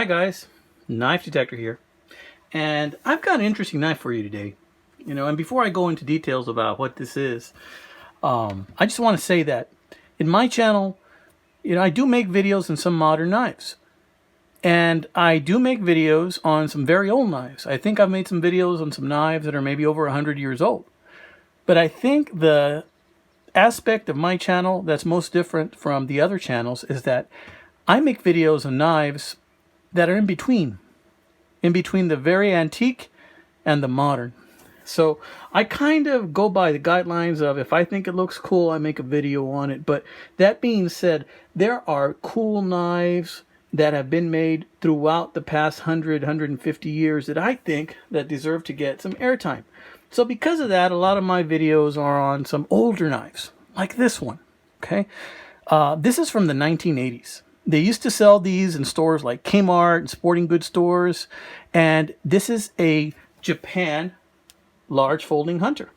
Hi guys, Knife Detector here, and I've got an interesting knife for you today. And before I go into details about what this is, I just want to say that in my channel, I do make videos on some modern knives, and I do make videos on some very old knives. I think I've made some videos on some knives that are maybe over 100 years old. But I think the aspect of my channel that's most different from the other channels is that I make videos on knives that are in between the very antique and the modern. So I kind of go by the guidelines of, if I think it looks cool, I make a video on it. But that being said, there are cool knives that have been made throughout the past 150 years that I think that deserve to get some airtime. So because of that, a lot of my videos are on some older knives, like this one, okay? This is from the 1980s. They used to sell these in stores like Kmart and sporting goods stores. And this is a Japan large folding hunter.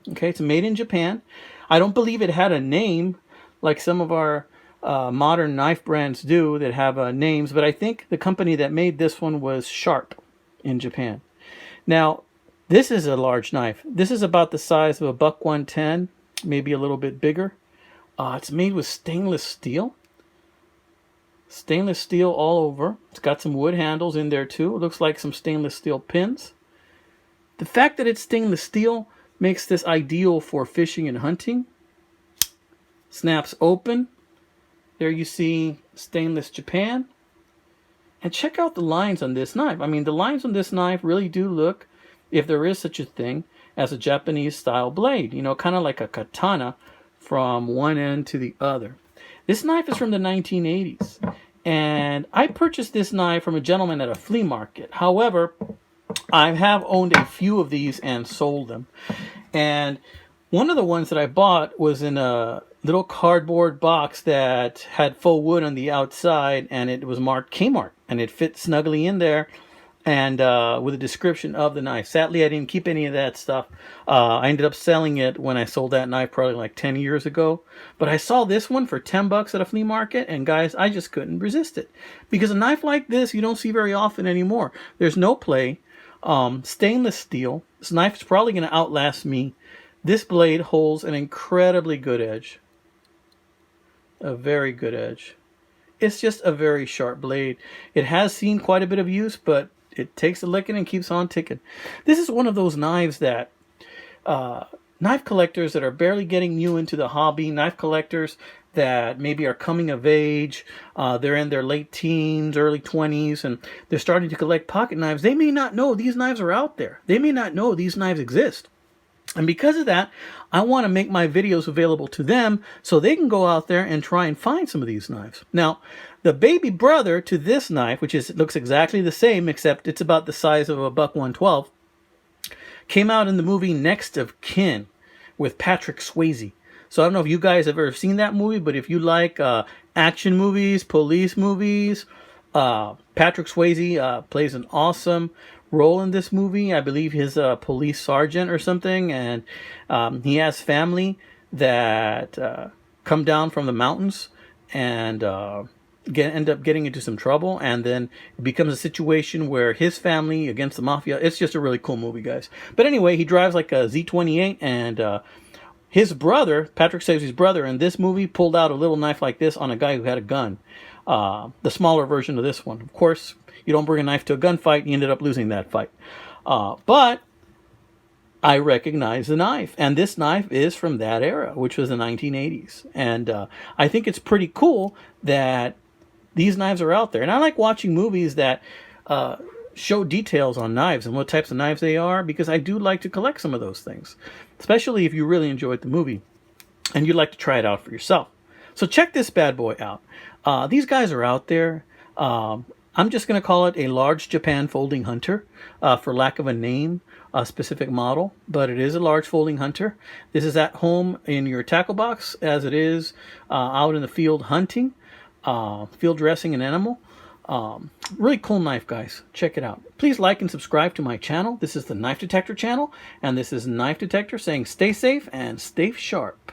Okay, it's made in Japan. I don't believe it had a name like some of our modern knife brands do that have names. But I think the company that made this one was Sharp in Japan. Now, this is a large knife. This is about the size of a buck 110, maybe a little bit bigger. It's made with stainless steel. Stainless steel all over. It's got some wood handles in there too. It looks like some stainless steel pins. The fact that it's stainless steel makes this ideal for fishing and hunting. Snaps open. There you see stainless Japan. And check out the lines on this knife. I mean, the lines on this knife really do look, if there is such a thing, as a Japanese style blade. Kind of like a katana from one end to the other. This knife is from the 1980s, and I purchased this knife from a gentleman at a flea market. However, I have owned a few of these and sold them. And one of the ones that I bought was in a little cardboard box that had faux wood on the outside, and it was marked Kmart, and it fit snugly in there, and with a description of the knife. Sadly, I didn't keep any of that stuff. I ended up selling it when I sold that knife probably like 10 years ago. But I saw this one for 10 bucks at a flea market, and guys, I just couldn't resist it. Because a knife like this, you don't see very often anymore. There's no play. Stainless steel. This knife is probably going to outlast me. This blade holds an incredibly good edge. A very good edge. It's just a very sharp blade. It has seen quite a bit of use, but it takes a licking and keeps on ticking. This is one of those knives that knife collectors that are barely getting new into the hobby, knife collectors that maybe are coming of age, they're in their late teens, early 20s, and they're starting to collect pocket knives. They may not know these knives are out there. They may not know these knives exist. And because of that, I want to make my videos available to them so they can go out there and try and find some of these knives. Now, the baby brother to this knife, which looks exactly the same, except it's about the size of a buck 112, came out in the movie Next of Kin with Patrick Swayze. So I don't know if you guys have ever seen that movie, but if you like action movies, police movies, Patrick Swayze plays an awesome role in this movie. I believe he's a police sergeant or something, and he has family that come down from the mountains and end up getting into some trouble, and then it becomes a situation where his family against the mafia. It's just a really cool movie, guys. But anyway, he drives like a Z28, and his brother, Patrick Swayze's brother, in this movie pulled out a little knife like this on a guy who had a gun. The smaller version of this one. Of course, you don't bring a knife to a gunfight. He ended up losing that fight. But I recognize the knife. And this knife is from that era, which was the 1980s. And I think it's pretty cool that these knives are out there. And I like watching movies that show details on knives and what types of knives they are, because I do like to collect some of those things, especially if you really enjoyed the movie and you'd like to try it out for yourself. So check this bad boy out. These guys are out there. I'm just going to call it a large Japan folding hunter for lack of a name, a specific model, but it is a large folding hunter. This is at home in your tackle box as it is out in the field hunting, field dressing an animal. Really cool knife, guys. Check it out. Please like and subscribe to my channel. This is the Knife Detector channel, and this is Knife Detector saying stay safe and stay sharp.